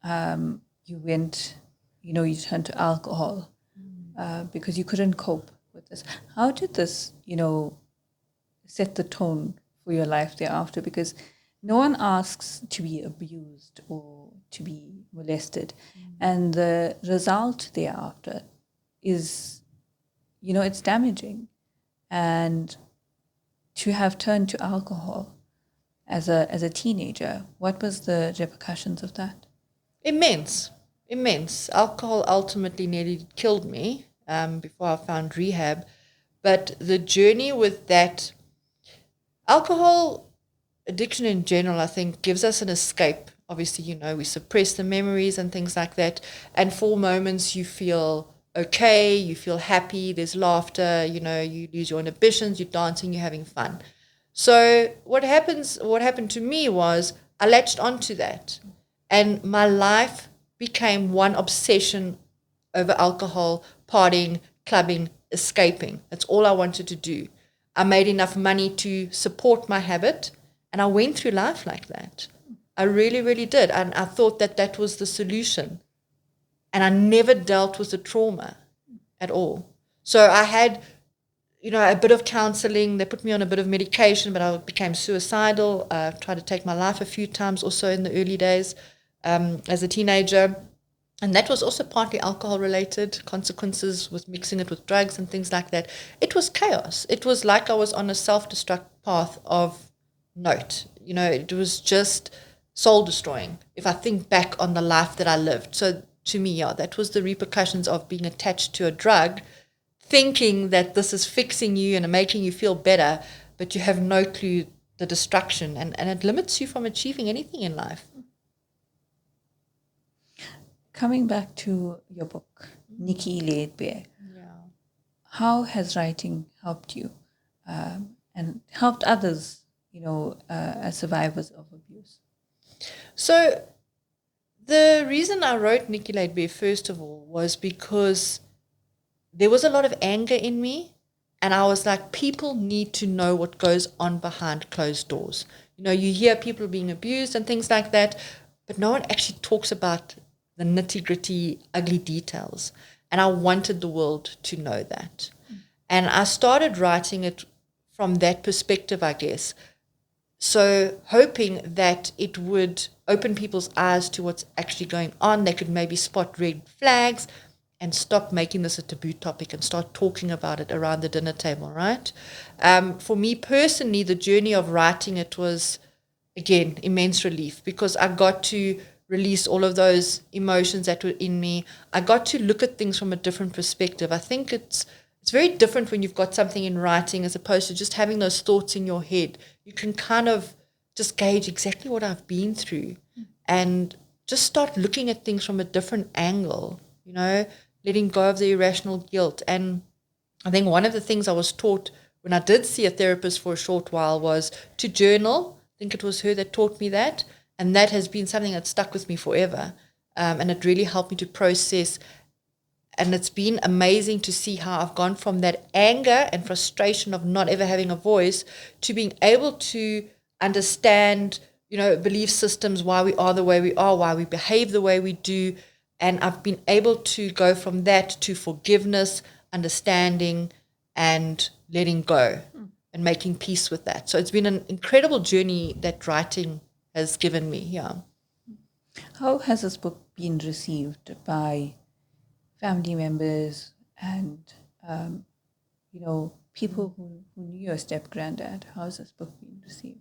you went, you turned to alcohol because you couldn't cope with this. How did this, set the tone for your life thereafter? Because no one asks to be abused or to be molested. And the result thereafter is, it's damaging. And to have turned to alcohol as a teenager, what was the repercussions of that? Immense. Alcohol ultimately nearly killed me before I found rehab. But the journey with that, alcohol addiction in general, I think, gives us an escape. Obviously, we suppress the memories and things like that. And for moments you feel okay, you feel happy, there's laughter, you lose your inhibitions, you're dancing, you're having fun. So what happened to me was I latched onto that. And my life became one obsession over alcohol, partying, clubbing, escaping. That's all I wanted to do. I made enough money to support my habit, and I went through life like that. I really, really did. And I thought that was the solution. And I never dealt with the trauma at all. So I had, a bit of counseling. They put me on a bit of medication, but I became suicidal. I tried to take my life a few times also in the early days as a teenager. And that was also partly alcohol-related consequences with mixing it with drugs and things like that. It was chaos. It was like I was on a self-destruct path of note. It was just soul-destroying if I think back on the life that I lived. So to me, yeah, that was the repercussions of being attached to a drug, thinking that this is fixing you and making you feel better, but you have no clue the destruction, and it limits you from achieving anything in life. Coming back to your book, Nikki Laid Bare, how has writing helped you and helped others, as survivors of abuse? So the reason I wrote Nikki Laid Bare, first of all, was because there was a lot of anger in me, and I was like, people need to know what goes on behind closed doors. You hear people being abused and things like that, but no one actually talks about the nitty-gritty, ugly details. And I wanted the world to know that. And I started writing it from that perspective, I guess. So hoping that it would open people's eyes to what's actually going on. They could maybe spot red flags and stop making this a taboo topic and start talking about it around the dinner table, right? For me personally, the journey of writing it was, again, immense relief, because I got to release all of those emotions that were in me. I got to look at things from a different perspective. I think it's very different when you've got something in writing as opposed to just having those thoughts in your head. You can kind of just gauge exactly what I've been through and just start looking at things from a different angle, letting go of the irrational guilt. And I think one of the things I was taught when I did see a therapist for a short while was to journal. I think it was her that taught me that. And that has been something that stuck with me forever. And it really helped me to process. And it's been amazing to see how I've gone from that anger and frustration of not ever having a voice to being able to understand, belief systems, why we are the way we are, why we behave the way we do. And I've been able to go from that to forgiveness, understanding, and letting go and making peace with that. So it's been an incredible journey that writing has given me, yeah. How has this book been received by family members and, people who knew your step-granddad? How has this book been received?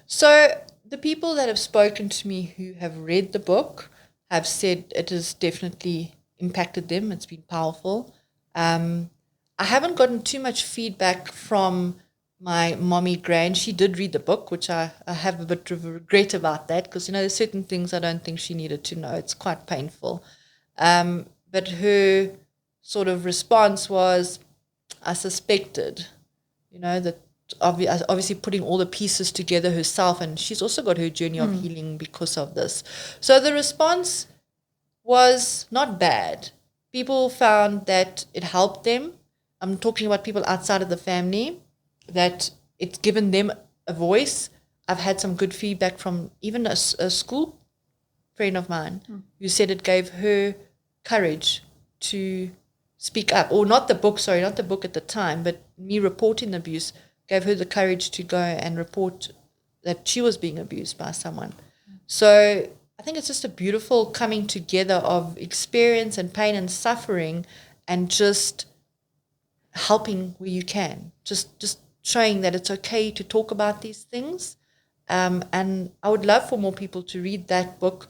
So the people that have spoken to me who have read the book have said it has definitely impacted them. It's been powerful. I haven't gotten too much feedback from my mommy Gran. She did read the book, which I have a bit of regret about that, because there's certain things I don't think she needed to know. It's quite painful. But her sort of response was, I suspected, that obviously putting all the pieces together herself, and she's also got her journey of healing because of this. So the response was not bad. People found that it helped them. I'm talking about people outside of the family, that it's given them a voice. I've had some good feedback from even a school friend of mine who said it gave her courage to speak up. Or not the book at the time, but me reporting the abuse gave her the courage to go and report that she was being abused by someone. So I think it's just a beautiful coming together of experience and pain and suffering, and just helping where you can. Just showing that it's okay to talk about these things. And I would love for more people to read that book.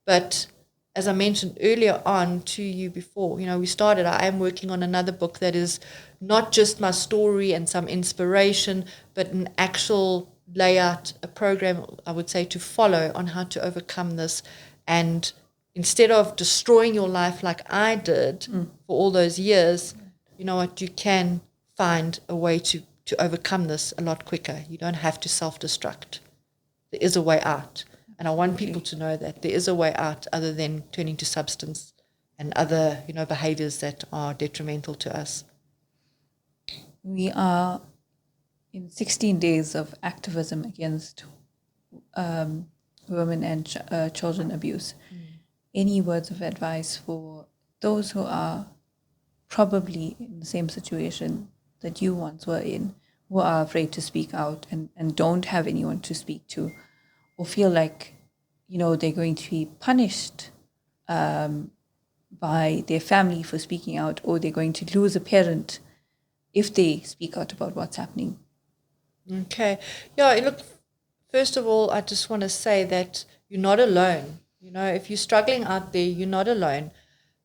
But as I mentioned earlier on to you before, we started, I am working on another book that is not just my story and some inspiration, but an actual layout, a program, I would say, to follow on how to overcome this. And instead of destroying your life like I did for all those years, you know what, you can find a way to overcome this a lot quicker. You don't have to self-destruct. There is a way out. And I want people to know that there is a way out other than turning to substance and other, behaviors that are detrimental to us. We are in 16 days of activism against women and children abuse. Any words of advice for those who are probably in the same situation that you once were in, who are afraid to speak out and don't have anyone to speak to, or feel like, they're going to be punished by their family for speaking out, or they're going to lose a parent if they speak out about what's happening? Okay. Yeah, look, first of all, I just want to say that you're not alone. If you're struggling out there, you're not alone.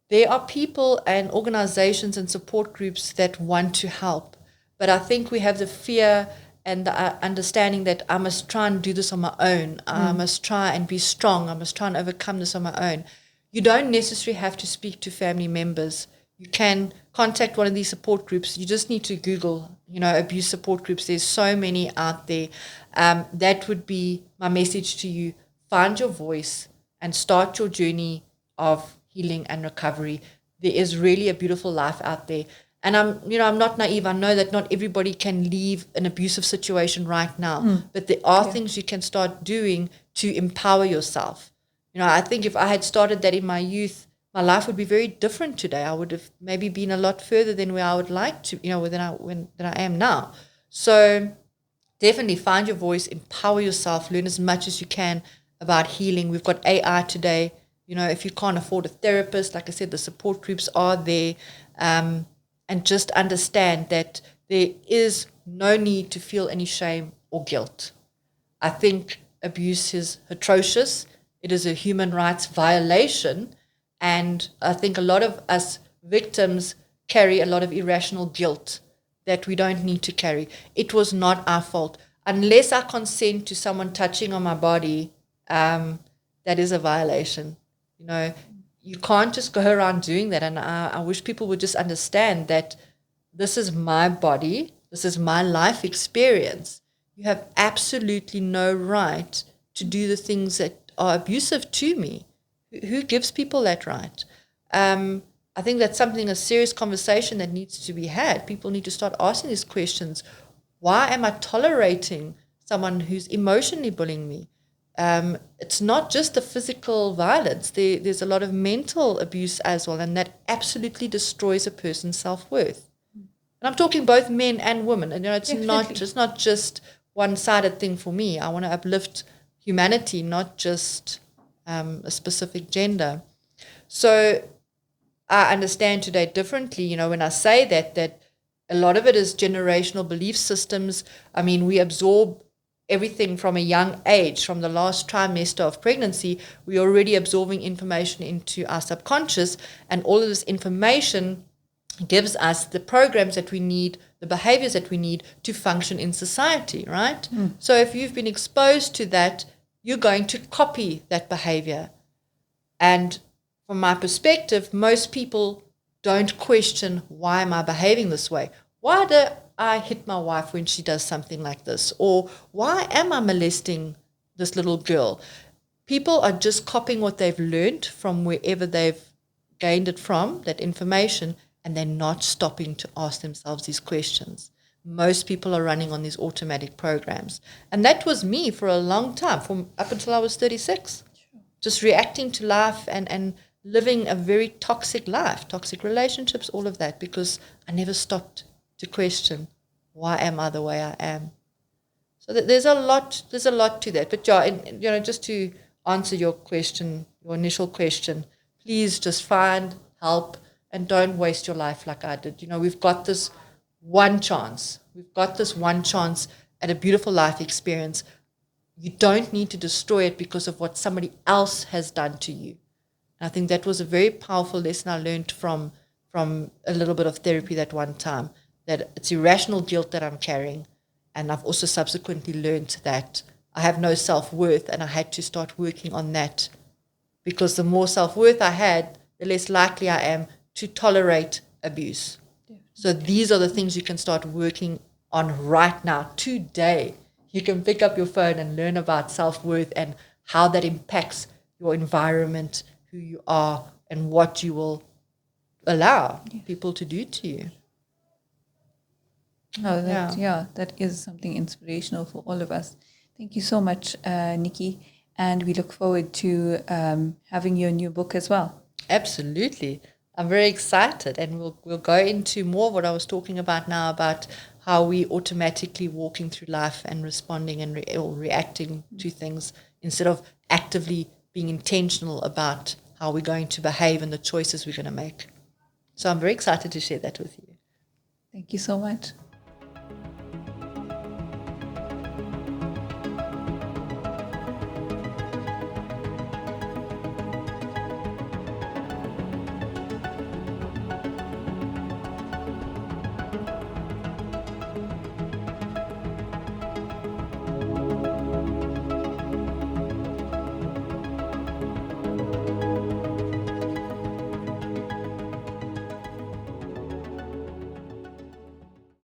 There are people and organizations and support groups that want to help. But I think we have the fear and the understanding that I must try and do this on my own. I must try and be strong. I must try and overcome this on my own. You don't necessarily have to speak to family members. You can contact one of these support groups. You just need to Google, abuse support groups. There's so many out there. That would be my message to you. Find your voice and start your journey of healing and recovery. There is really a beautiful life out there. And I'm not naive. I know that not everybody can leave an abusive situation right now, but there are things you can start doing to empower yourself. I think if I had started that in my youth, my life would be very different today. I would have maybe been a lot further than where I would like to, than I am now. So definitely find your voice, empower yourself, learn as much as you can about healing. We've got AI today. If you can't afford a therapist, like I said, the support groups are there. And just understand that there is no need to feel any shame or guilt. I think abuse is atrocious. It is a human rights violation. And I think a lot of us victims carry a lot of irrational guilt that we don't need to carry. It was not our fault. Unless I consent to someone touching on my body, that is a violation. You can't just go around doing that. And I wish people would just understand that this is my body. This is my life experience. You have absolutely no right to do the things that are abusive to me. Who gives people that right? I think that's a serious conversation that needs to be had. People need to start asking these questions. Why am I tolerating someone who's emotionally bullying me? It's not just the physical violence. There's a lot of mental abuse as well, and that absolutely destroys a person's self-worth. And I'm talking both men and women. And it's not just one-sided thing for me. I want to uplift humanity, not just a specific gender. So I understand today differently. When I say that a lot of it is generational belief systems. I mean, we absorb everything from a young age, from the last trimester of pregnancy. We're already absorbing information into our subconscious, and all of this information gives us the programs that we need, the behaviors that we need to function in society, right? So if you've been exposed to that, you're going to copy that behavior. And from my perspective, most people don't question, why am I behaving this way? Why do I hit my wife when she does something like this? Or why am I molesting this little girl? People are just copying what they've learned from wherever they've gained it from, that information, and they're not stopping to ask themselves these questions. Most people are running on these automatic programs. And that was me for a long time, from up until I was 36. Sure. Just reacting to life and living a very toxic life, toxic relationships, all of that, because I never stopped to question, why am I the way I am? So there's a lot to that. But yeah, just to answer your question, your initial question, please just find help and don't waste your life like I did. We've got this one chance. We've got this one chance at a beautiful life experience. You don't need to destroy it because of what somebody else has done to you. And I think that was a very powerful lesson I learned from a little bit of therapy that one time, that it's irrational guilt that I'm carrying. And I've also subsequently learned that I have no self-worth, and I had to start working on that, because the more self-worth I had, the less likely I am to tolerate abuse. So these are the things you can start working on right now, today. You can pick up your phone and learn about self-worth and how that impacts your environment, who you are, and what you will allow people to do to you. Oh, that is something inspirational for all of us. Thank you so much, Nikki. And we look forward to having your new book as well. Absolutely. I'm very excited, and we'll go into more of what I was talking about now, about how we automatically walking through life and responding and or reacting to things instead of actively being intentional about how we're going to behave and the choices we're going to make. So I'm very excited to share that with you. Thank you so much.